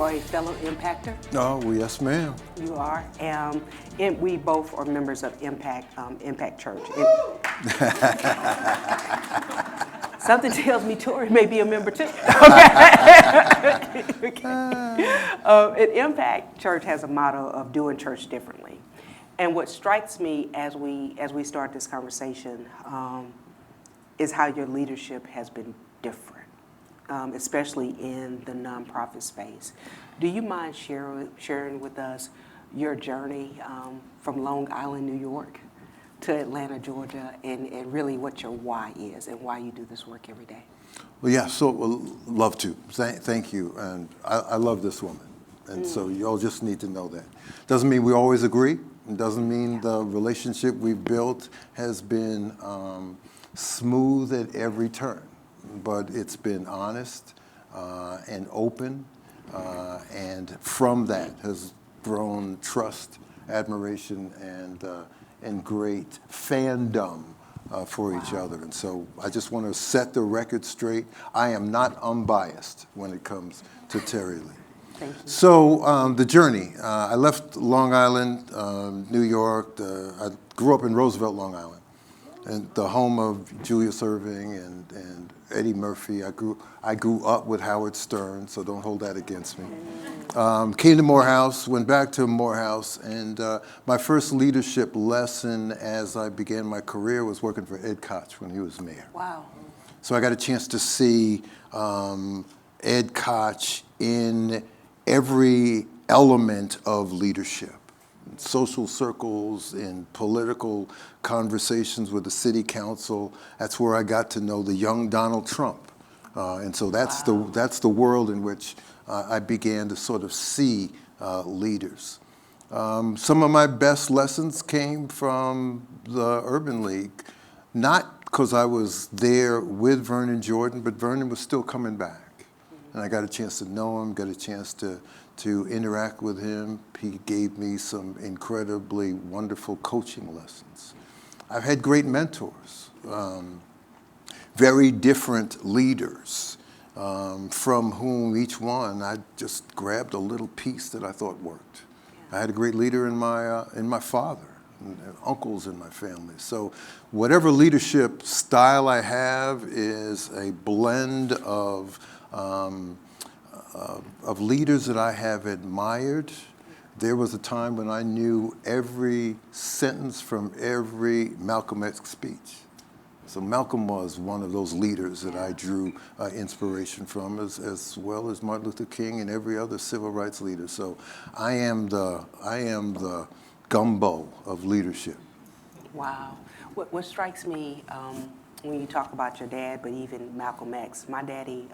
are a fellow impactor. Oh, well, yes, ma'am. You are. And we both are members of Impact Church. Something tells me Tori may be a member too. Okay. And Impact Church has a motto of doing church differently. And what strikes me as we start this conversation is how your leadership has been different, especially in the nonprofit space. Do you mind sharing with us your journey from Long Island, New York, to Atlanta, Georgia, and really what your why is and why you do this work every day? Well, yeah, so love to. Thank you. And I love this woman. And so you all just need to know that. Doesn't mean we always agree. It doesn't mean the relationship we've built has been smooth at every turn. But it's been honest and open. And from that has grown trust, admiration, and great fandom for each other. And so I just want to set the record straight. I am not unbiased when it comes to Terri Lee. Thank you. So the journey. I left Long Island, New York. I grew up in Roosevelt, Long Island, and the home of Julius Erving and Eddie Murphy. I grew up with Howard Stern, so don't hold that against me. Came to Morehouse, went back to Morehouse, and my first leadership lesson as I began my career was working for Ed Koch when he was mayor. Wow. So I got a chance to see Ed Koch in every element of leadership. In social circles, in political conversations with the city council. That's where I got to know the young Donald Trump. And so that's the world in which I began to sort of see leaders. Some of my best lessons came from the Urban League, not because I was there with Vernon Jordan, but Vernon was still coming back. And I got a chance to know him, got a chance to interact with him. He gave me some incredibly wonderful coaching lessons. I've had great mentors, very different leaders, from whom each one I just grabbed a little piece that I thought worked. I had a great leader in my father, and uncles in my family. So whatever leadership style I have is a blend of leaders that I have admired. There was a time when I knew every sentence from every Malcolm X speech. So Malcolm was one of those leaders that I drew inspiration from, as well as Martin Luther King and every other civil rights leader. So I am the gumbo of leadership. Wow. What strikes me when you talk about your dad, but even Malcolm X, my daddy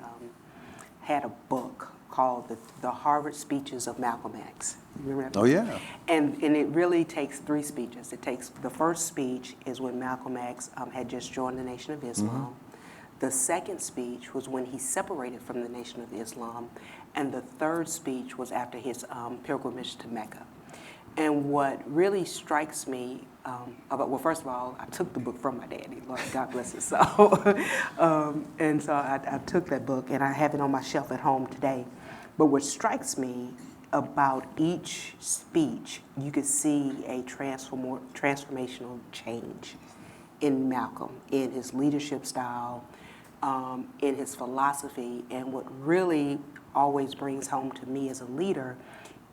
had a book called the Harvard Speeches of Malcolm X. You remember that book? Oh, yeah. And it really takes 3 speeches. It takes, the first speech is when Malcolm X had just joined the Nation of Islam. Mm-hmm. The second speech was when he separated from the Nation of Islam. And the third speech was after his pilgrimage to Mecca. And what really strikes me well, first of all, I took the book from my daddy, Lord God bless his soul. And so I took that book, and I have it on my shelf at home today. But what strikes me about each speech, you could see a transformational change in Malcolm, in his leadership style, in his philosophy. And what really always brings home to me as a leader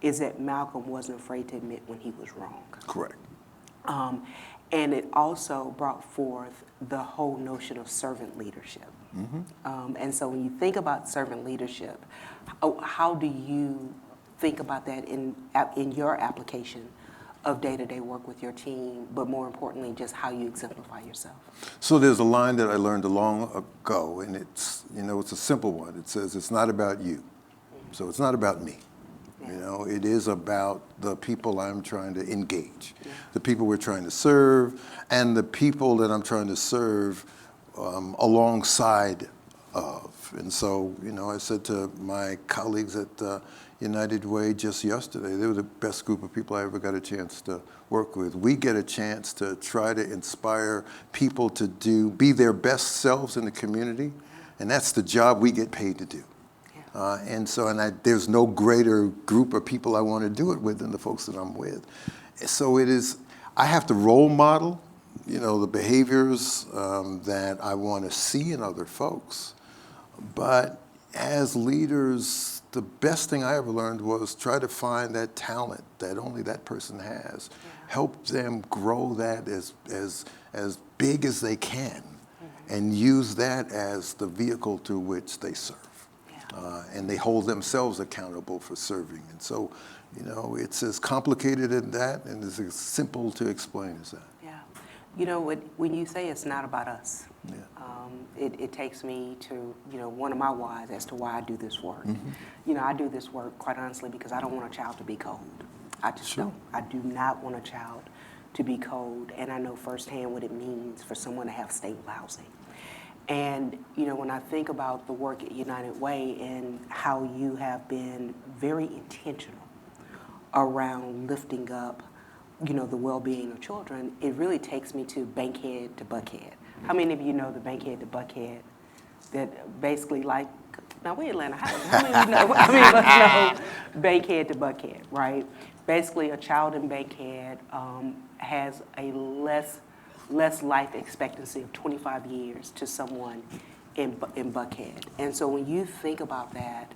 is that Malcolm wasn't afraid to admit when he was wrong. Correct. And it also brought forth the whole notion of servant leadership. Mm-hmm. And so when you think about servant leadership, how do you think about that in your application of day-to-day work with your team, but more importantly, just how you exemplify yourself? So there's a line that I learned long ago, and it's a simple one. It says, it's not about you. Mm-hmm. So it's not about me. It is about the people I'm trying to engage, the people we're trying to serve, and the people that I'm trying to serve alongside of. And so, I said to my colleagues at United Way just yesterday, they were the best group of people I ever got a chance to work with. We get a chance to try to inspire people to be their best selves in the community, and that's the job we get paid to do. There's no greater group of people I want to do it with than the folks that I'm with. So I have to role model, the behaviors that I want to see in other folks. But as leaders, the best thing I ever learned was try to find that talent that only that person has. Yeah. Help them grow that as big as they can, and use that as the vehicle through which they serve. Yeah. And they hold themselves accountable for serving. And so, it's as complicated as that and as simple to explain as that. Yeah. When you say it's not about us, yeah. It takes me to, one of my whys as to why I do this work. Mm-hmm. I do this work, quite honestly, because I don't want a child to be cold. I just don't. I do not want a child to be cold, and I know firsthand what it means for someone to have stable housing. And, when I think about the work at United Way and how you have been very intentional around lifting up, the well-being of children, it really takes me to Bankhead to Buckhead. How many of you know the Bankhead to Buckhead? That basically now we're Atlanta, how many of you know, let's know Bankhead to Buckhead, right? Basically a child in Bankhead has a less life expectancy of 25 years to someone in Buckhead. And so when you think about that,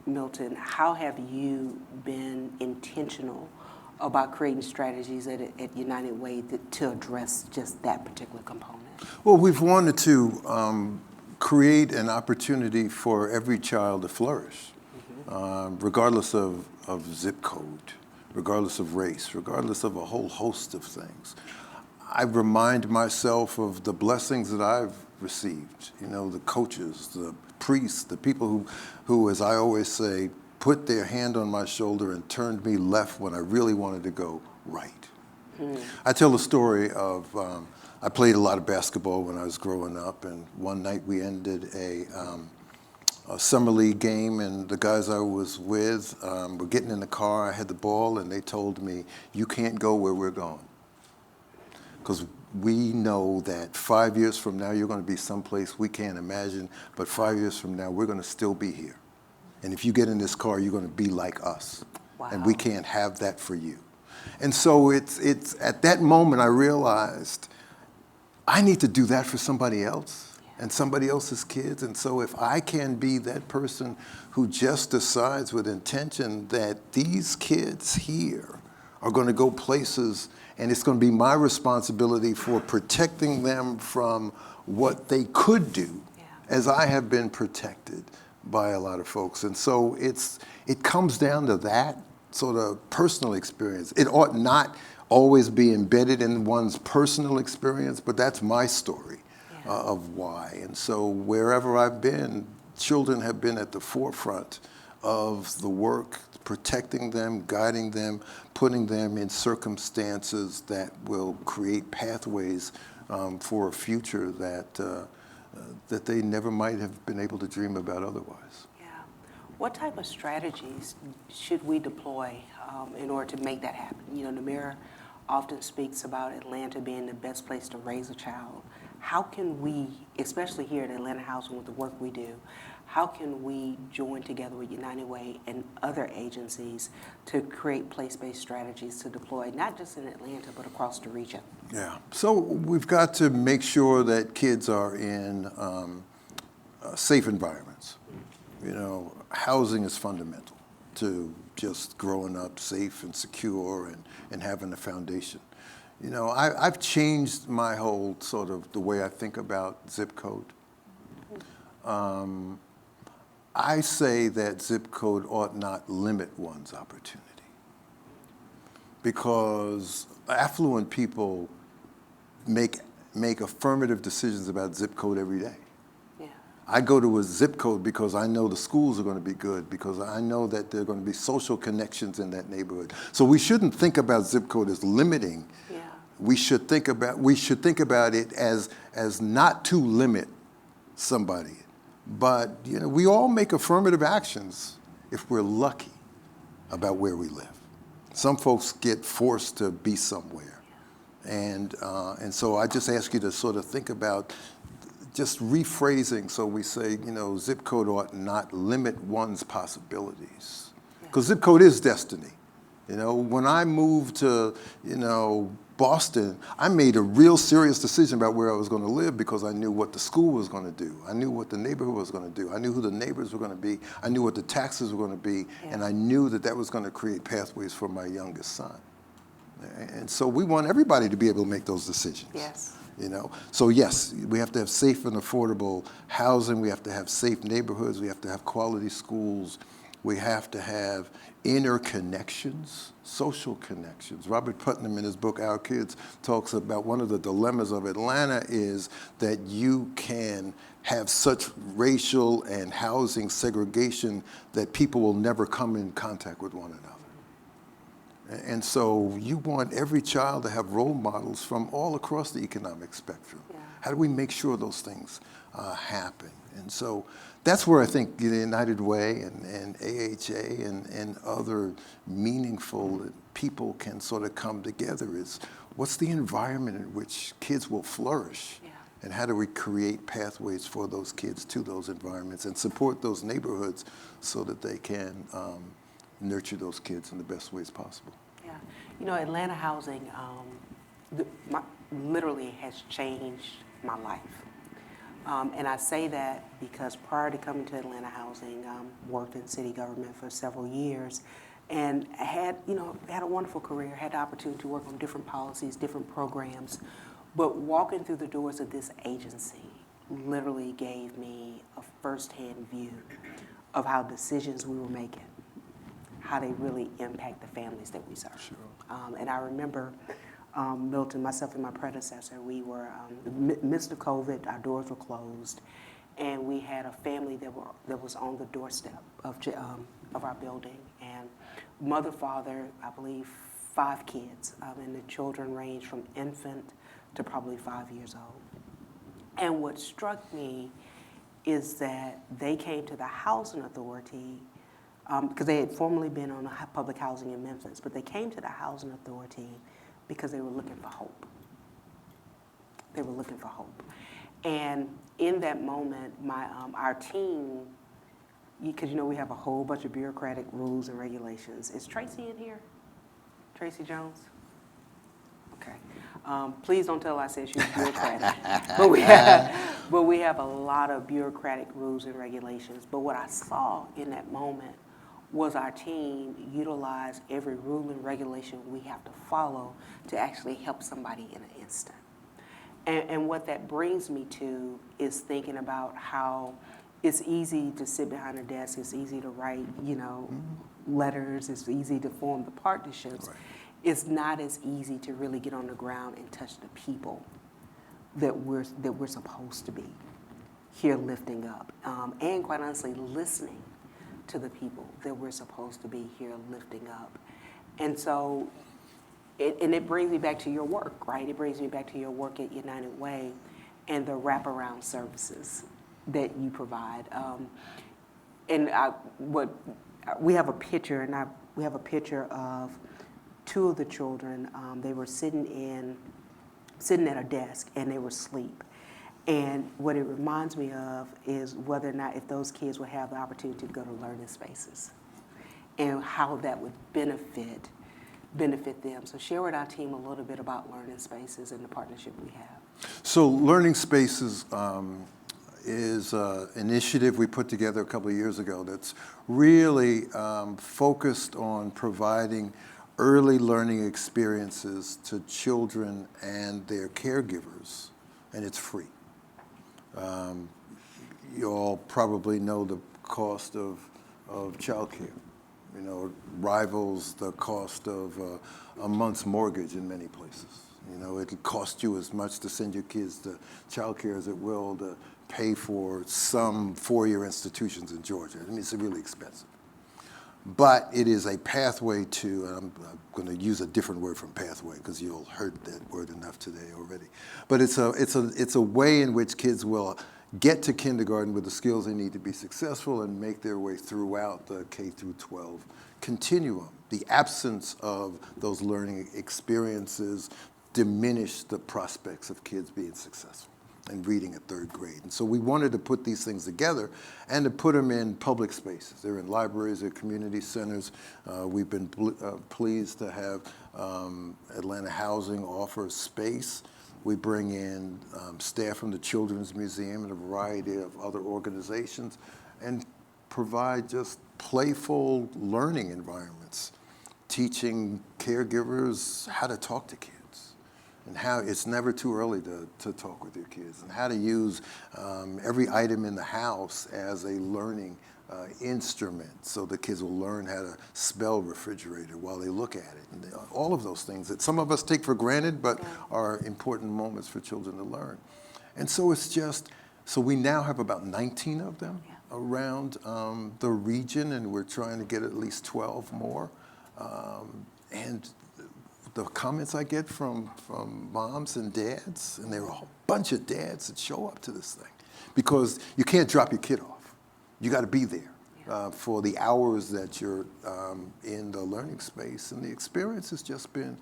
Milton, how have you been intentional about creating strategies at United Way to address just that particular component? Well, we've wanted to create an opportunity for every child to flourish, regardless of zip code, regardless of race, regardless of a whole host of things. I remind myself of the blessings that I've received, the coaches, the priests, the people who, as I always say, put their hand on my shoulder and turned me left when I really wanted to go right. I tell the story of, I played a lot of basketball when I was growing up, and one night we ended a summer league game, and the guys I was with were getting in the car. I had the ball, and they told me, "You can't go where we're going, because we know that 5 years from now you're going to be someplace we can't imagine, but 5 years from now we're going to still be here. And if you get in this car, you're going to be like us. Wow. And we can't have that for you." And so it's at that moment I realized I need to do that for somebody else and somebody else's kids. And so if I can be that person who just decides with intention that these kids here are going to go places, and it's going to be my responsibility for protecting them from what they could do, as I have been protected by a lot of folks. And so it comes down to that sort of personal experience. It ought not always be embedded in one's personal experience, but that's my story of why. And so wherever I've been, children have been at the forefront of the work, protecting them, guiding them, putting them in circumstances that will create pathways for a future that they never might have been able to dream about otherwise. Yeah. What type of strategies should we deploy in order to make that happen? The mayor often speaks about Atlanta being the best place to raise a child. How can we, especially here at Atlanta Housing with the work we do, how can we join together with United Way and other agencies to create place-based strategies to deploy, not just in Atlanta, but across the region? Yeah, so we've got to make sure that kids are in safe environments. Housing is fundamental to just growing up safe and secure and having a foundation. I've changed my whole sort of the way I think about zip code. I say that zip code ought not limit one's opportunity, because affluent people make affirmative decisions about zip code every day. Yeah. I go to a zip code because I know the schools are going to be good, because I know that there are going to be social connections in that neighborhood. So we shouldn't think about zip code as limiting. Yeah. We should think about it as not to limit somebody. But we all make affirmative actions if we're lucky about where we live. Some folks get forced to be somewhere. And so I just ask you to sort of think about just rephrasing, so we say, zip code ought not limit one's possibilities. Because zip code is destiny. When I moved to, Boston, I made a real serious decision about where I was going to live because I knew what the school was going to do. I knew what the neighborhood was going to do. I knew who the neighbors were going to be. I knew what the taxes were going to be. Yeah. And I knew that was going to create pathways for my youngest son. And so we want everybody to be able to make those decisions. Yes. So yes, we have to have safe and affordable housing. We have to have safe neighborhoods. We have to have quality schools. We have to have inner connections, social connections. Robert Putnam in his book, Our Kids, talks about one of the dilemmas of Atlanta is that you can have such racial and housing segregation that people will never come in contact with one another. And so you want every child to have role models from all across the economic spectrum. Yeah. How do we make sure those things happen? And so that's where I think the United Way and AHA and other meaningful people can sort of come together is what's the environment in which kids will flourish? Yeah. And how do we create pathways for those kids to those environments and support those neighborhoods so that they can nurture those kids in the best ways possible? Yeah. Atlanta housing literally has changed my life. And I say that because prior to coming to Atlanta housing, worked in city government for several years and had a wonderful career, had the opportunity to work on different policies, different programs. But walking through the doors of this agency literally gave me a firsthand view of how decisions we were making, how they really impact the families that we serve. Sure. And I remember Milton, myself and my predecessor, we were, in the midst of COVID, our doors were closed, and we had a family that was on the doorstep of our building, and mother, father, I believe 5 kids, and the children ranged from infant to probably 5 years old. And what struck me is that they came to the housing authority, because they had formerly been on public housing in Memphis, but they came to the housing authority because they were looking for hope. They were looking for hope. And in that moment, our team, because we have a whole bunch of bureaucratic rules and regulations. Is Tracy in here? Tracy Jones? Okay. Please don't tell I said she was bureaucratic. but we have a lot of bureaucratic rules and regulations. But what I saw in that moment was our team utilize every rule and regulation we have to follow to actually help somebody in an instant. And what that brings me to is thinking about how it's easy to sit behind a desk, it's easy to write, letters, it's easy to form the partnerships. Right. It's not as easy to really get on the ground and touch the people that we're supposed to be here lifting up. And quite honestly, listening to the people that we're supposed to be here lifting up. And so, it brings me back to your work, right? It brings me back to your work at United Way and the wraparound services that you provide. We have a picture, we have a picture of 2 of the children. They were sitting at a desk and they were asleep. And what it reminds me of is whether or not if those kids would have the opportunity to go to learning spaces and how that would benefit them. So share with our team a little bit about learning spaces and the partnership we have. So learning spaces is an initiative we put together a couple of years ago that's really focused on providing early learning experiences to children and their caregivers, and it's free. You all probably know the cost of childcare. Rivals the cost of a month's mortgage in many places. It'll cost you as much to send your kids to childcare as it will to pay for some 4-year institutions in Georgia. It's really expensive. But it is a pathway to, and I'm going to use a different word from pathway because you'll heard that word enough today already. But it's a way in which kids will get to kindergarten with the skills they need to be successful and make their way throughout the K through 12 continuum. The absence of those learning experiences diminish the prospects of kids being successful. and reading at 3rd grade. And so we wanted to put these things together and to put them in public spaces. They're in libraries, they're community centers. We've been pleased to have Atlanta Housing offer space. We bring in staff from the Children's Museum and a variety of other organizations and provide just playful learning environments, teaching caregivers how to talk to kids and how it's never too early to talk with your kids, and how to use every item in the house as a learning instrument, so the kids will learn how to spell refrigerator while they look at it. And all of those things that some of us take for granted but are important moments for children to learn. And so it's just, so we now have about 19 of them around the region, and we're trying to get at least 12 more. And the comments I get from moms and dads, and there are a whole bunch of dads that show up to this thing, because you can't drop your kid off. You got to be there for the hours that you're in the learning space. And the experience has just been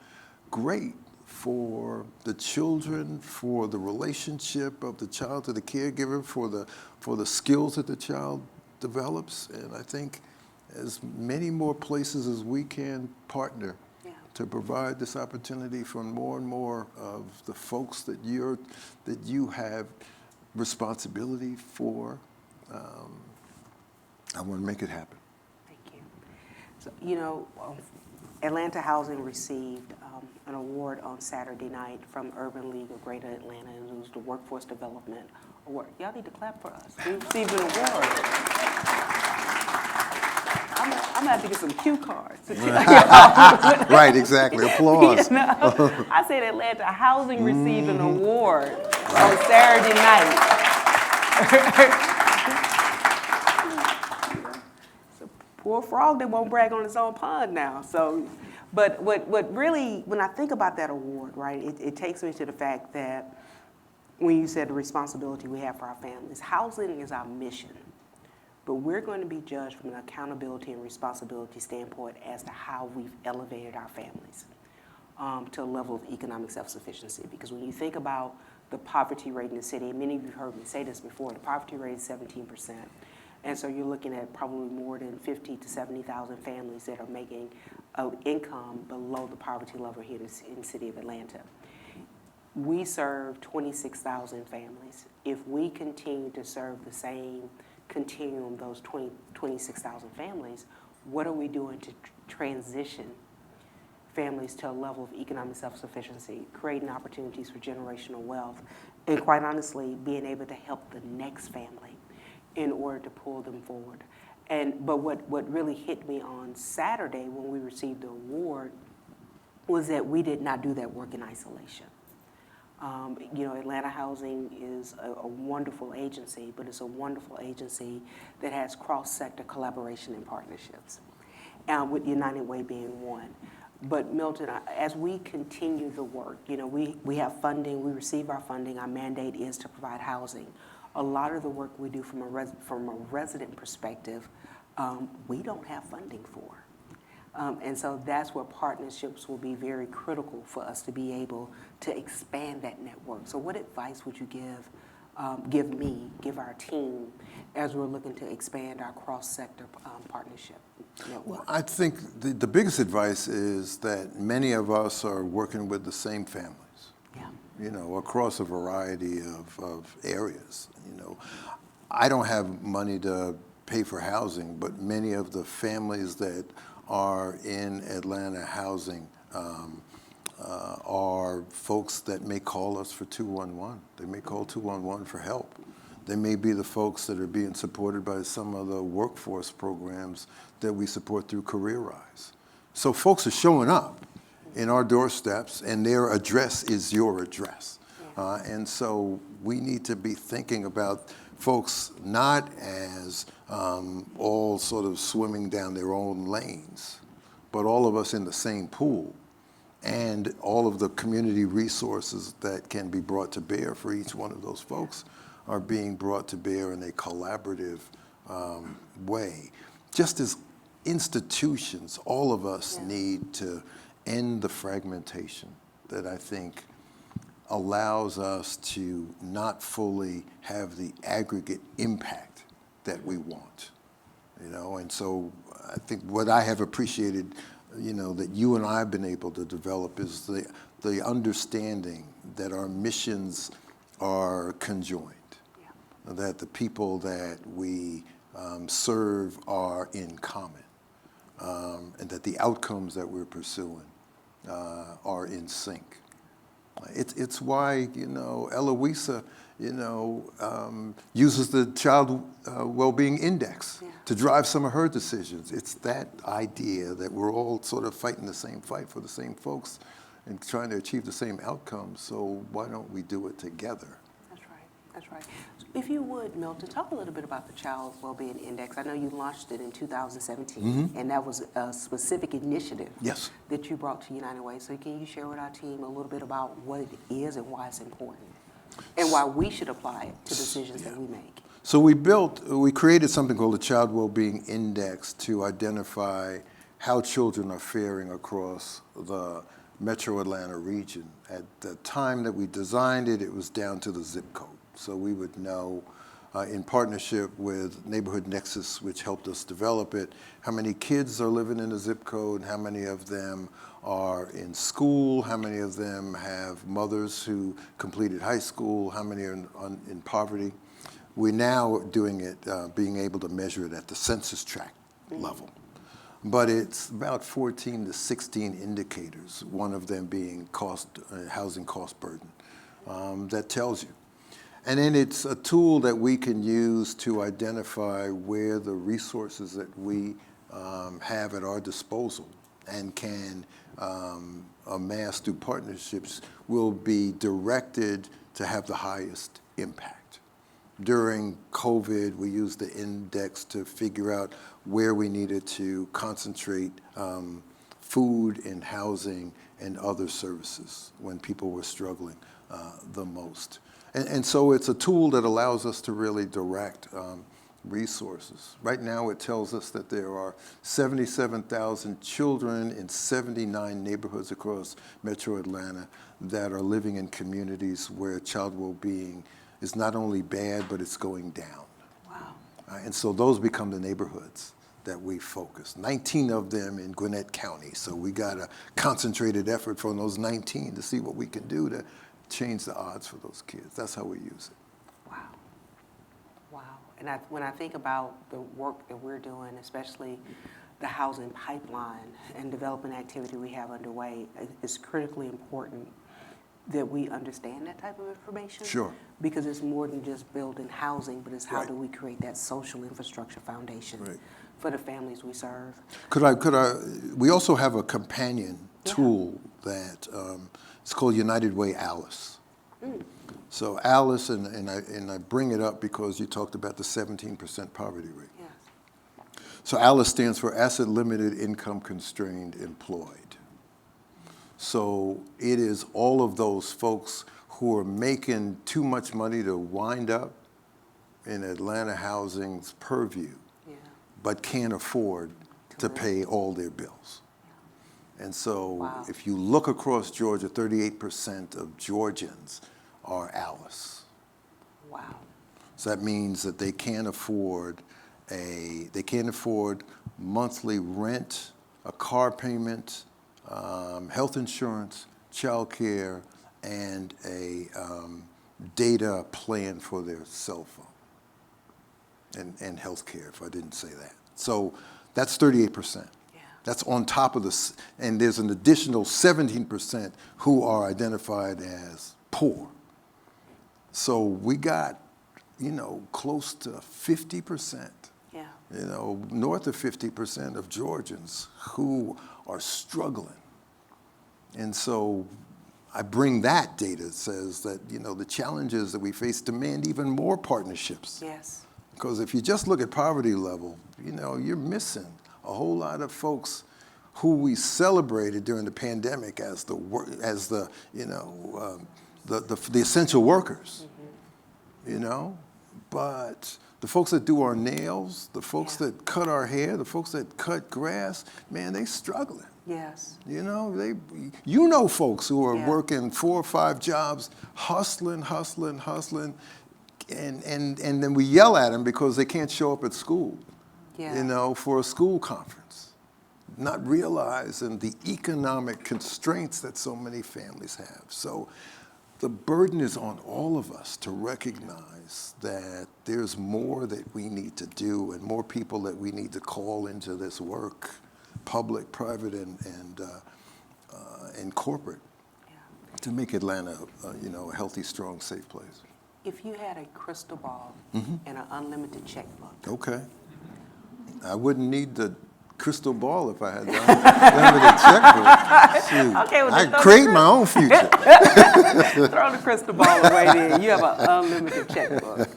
great for the children, for the relationship of the child to the caregiver, for the skills that the child develops. And I think as many more places as we can partner to provide this opportunity for more and more of the folks that you have responsibility for, I want to make it happen. Thank you. So, you know, Atlanta Housing received an award on Saturday night from Urban League of Greater Atlanta, and it was the Workforce Development Award. Y'all need to clap for us. We received an award. I'm gonna have to get some cue cards. Right, exactly. Applause. You know? I said Atlanta Housing received an award on Saturday night. Poor frog that won't brag on its own pond now. So, but what really, when I think about that award, right, it takes me to the fact that when you said the responsibility we have for our families, housing is our mission, but we're going to be judged from an accountability and responsibility standpoint as to how we've elevated our families to a level of economic self-sufficiency. Because when you think about the poverty rate in the city, and many of you have heard me say this before, the poverty rate is 17%. And so you're looking at probably more than 50 to 70,000 families that are making an income below the poverty level here in the city of Atlanta. We serve 26,000 families. If we continue to serve the same continuum, those 26,000 families, what are we doing to transition families to a level of economic self-sufficiency, creating opportunities for generational wealth, and quite honestly, being able to help the next family in order to pull them forward. But what really hit me on Saturday when we received the award was that we did not do that work in isolation. You know, Atlanta Housing is a wonderful agency, but it's a wonderful agency that has cross-sector collaboration and partnerships, with United Way being one. But Milton, as we continue the work, you know, we have funding, we receive our funding, our mandate is to provide housing. A lot of the work we do from a resident perspective, we don't have funding for. And so that's where partnerships will be very critical for us to be able to expand that network. So what advice would you give our team as we're looking to expand our cross-sector partnership network? Well, I think the biggest advice is that many of us are working with the same families. You know, across a variety of areas. You know, I don't have money to pay for housing, but many of the families that are in Atlanta Housing are folks that may call us for 211. They may call 211 for help. They may be the folks that are being supported by some of the workforce programs that we support through Career Rise. So folks are showing up in our doorsteps, and their address is your address. And so we need to be thinking about folks not as all sort of swimming down their own lanes, but all of us in the same pool, and all of the community resources that can be brought to bear for each one of those folks are being brought to bear in a collaborative way. Just as institutions, all of us need to end the fragmentation that I think allows us to not fully have the aggregate impact that we want, and so I think what I have appreciated, that you and I have been able to develop is the understanding that our missions are conjoined, that the people that we serve are in common, and that the outcomes that we're pursuing are in sync. It's why, Eloisa, uses the Child Wellbeing Index to drive some of her decisions. It's that idea that we're all sort of fighting the same fight for the same folks and trying to achieve the same outcomes, so why don't we do it together? That's right. If you would, Milton, talk a little bit about the Child Wellbeing Index. I know you launched it in 2017, and that was a specific initiative that you brought to United Way. So can you share with our team a little bit about what it is and why it's important, and why we should apply it to decisions that we make? So we created something called the Child Wellbeing Index to identify how children are faring across the Metro Atlanta region. At the time that we designed it, it was down to the zip code. So we would know, in partnership with Neighborhood Nexus, which helped us develop it, how many kids are living in the zip code, how many of them are in school, how many of them have mothers who completed high school, how many are in poverty. We're now doing it, being able to measure it at the census tract level. But it's about 14 to 16 indicators, one of them being housing cost burden, that tells you. And then it's a tool that we can use to identify where the resources that we have at our disposal and can amass through partnerships will be directed to have the highest impact. During COVID, we used the index to figure out where we needed to concentrate food and housing and other services when people were struggling the most. And so it's a tool that allows us to really direct resources. Right now it tells us that there are 77,000 children in 79 neighborhoods across Metro Atlanta that are living in communities where child well-being is not only bad, but it's going down. Wow. And so those become the neighborhoods that we focus. 19 of them in Gwinnett County. So we got a concentrated effort from those 19 to see what we can do to change the odds for those kids. That's how we use it. Wow. Wow. And when I think about the work that we're doing, especially the housing pipeline and development activity we have underway, it's critically important that we understand that type of information. Sure. Because it's more than just building housing, but it's how do we create that social infrastructure foundation for the families we serve. We also have a companion tool that it's called United Way Alice. So Alice, and I bring it up because you talked about the 17% poverty rate. Yes. So Alice stands for Asset Limited Income Constrained Employed. So it is all of those folks who are making too much money to wind up in Atlanta housing's purview, but can't afford to pay all their bills. And so if you look across Georgia, 38% of Georgians are Alice. Wow. So that means that they can't afford monthly rent, a car payment, health insurance, child care, and a data plan for their cell phone and health care, if I didn't say that. So that's 38%. That's on top of this, and there's an additional 17% who are identified as poor. So we got, close to 50%, north of 50% of Georgians who are struggling. And so I bring that data that says that, the challenges that we face demand even more partnerships. Yes. Because if you just look at poverty level, you're missing a whole lot of folks who we celebrated during the pandemic as the essential workers, but the folks that do our nails, the folks that cut our hair, the folks that cut grass, man, they struggling. Yes. You know, you know folks who are Yeah. working 4 or 5 jobs, hustling, and then we yell at them because they can't show up at school, Yeah. you know, for a school conference, not realizing the economic constraints that so many families have. So the burden is on all of us to recognize that there's more that we need to do and more people that we need to call into this work, public, private, and corporate, to make Atlanta, you know, a healthy, strong, safe place. If you had a crystal ball and an unlimited checkbook, Okay. I wouldn't need the crystal ball if I had the unlimited checkbook. Shoot, Okay, well, I then could create my own future. throw the crystal ball away then. You have an unlimited checkbook.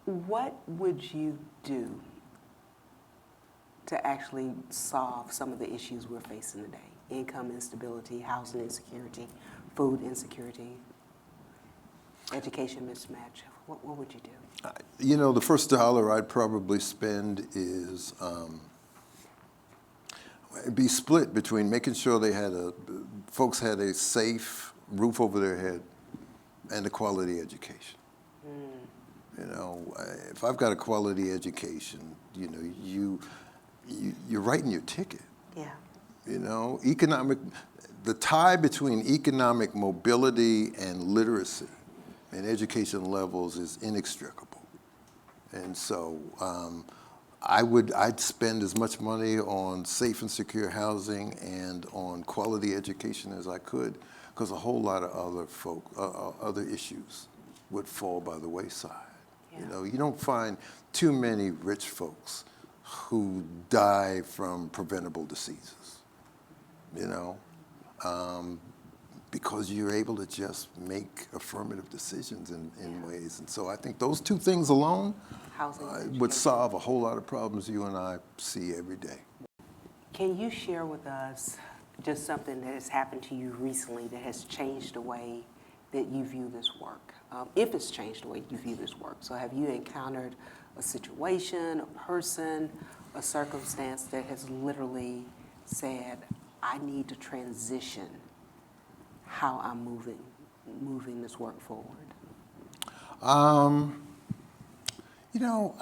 What would you do to actually solve some of the issues we're facing today? Income instability, housing insecurity, food insecurity, education mismatch. What would you do? You know, the first dollar I'd probably spend is it'd be split between making sure folks had a safe roof over their head and a quality education. You know, if I've got a quality education, you know, you're writing your ticket. Yeah. You know, the tie between economic mobility and literacy and education levels is inextricable. And so I'd spend as much money on safe and secure housing and on quality education as I could, because a whole lot of other issues would fall by the wayside. Yeah. You know, you don't find too many rich folks who die from preventable diseases, you know, because you're able to just make affirmative decisions in ways. And so I think those 2 things alone would solve a whole lot of problems you and I see every day. Can you share with us just something that has happened to you recently that has changed the way that you view this work? If it's changed the way you view this work. So have you encountered a situation, a person, a circumstance that has literally said, I need to transition how I'm moving this work forward? You know,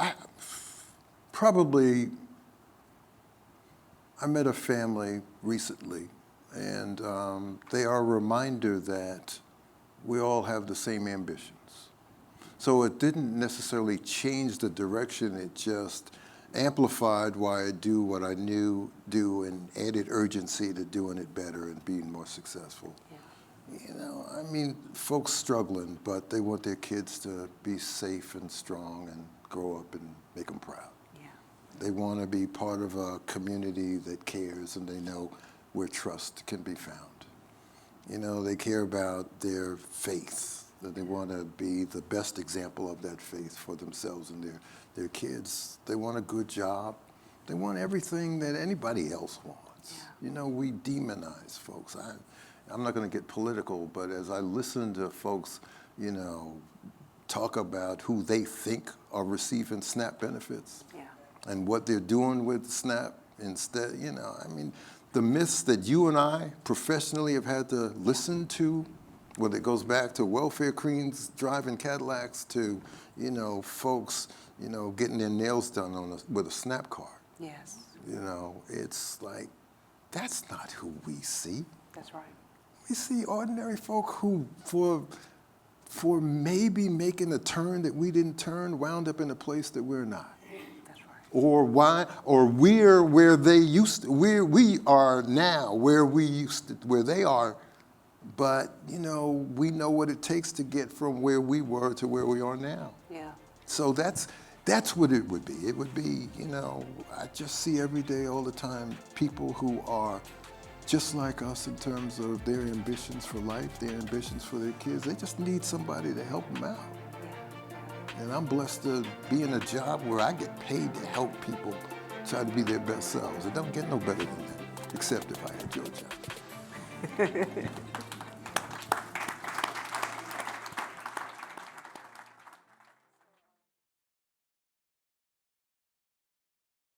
I met a family recently, and they are a reminder that we all have the same ambitions. So it didn't necessarily change the direction, it just amplified why I do what I do and added urgency to doing it better and being more successful. Yeah. You know, I mean, folks struggling, but they want their kids to be safe and strong and grow up and make them proud. Yeah. They want to be part of a community that cares and they know where trust can be found. You know, they care about their faith, that they want to be the best example of that faith for themselves and their kids. They want a good job. They want everything that anybody else wants. Yeah. You know, we demonize folks. I'm not going to get political, but as I listen to folks, you know, talk about who they think are receiving SNAP benefits, yeah, and what they're doing with SNAP instead, you know, I mean, the myths that you and I professionally have had to listen to, whether it goes back to welfare queens driving Cadillacs to, you know, folks, you know, getting their nails done with a SNAP card. Yes. You know, it's like, that's not who we see. That's right. We see ordinary folk who, for maybe making a turn that we didn't turn, wound up in a place that we're not. That's right. Or we're where they used to, we are now where where they are, but you know, we know what it takes to get from where we were to where we are now. Yeah. So that's what it would be. It would be, you know, I just see every day, all the time, people who are just like us in terms of their ambitions for life, their ambitions for their kids. They just need somebody to help them out. Yeah. And I'm blessed to be in a job where I get paid to help people try to be their best selves. It don't get no better than that, except if I had your job.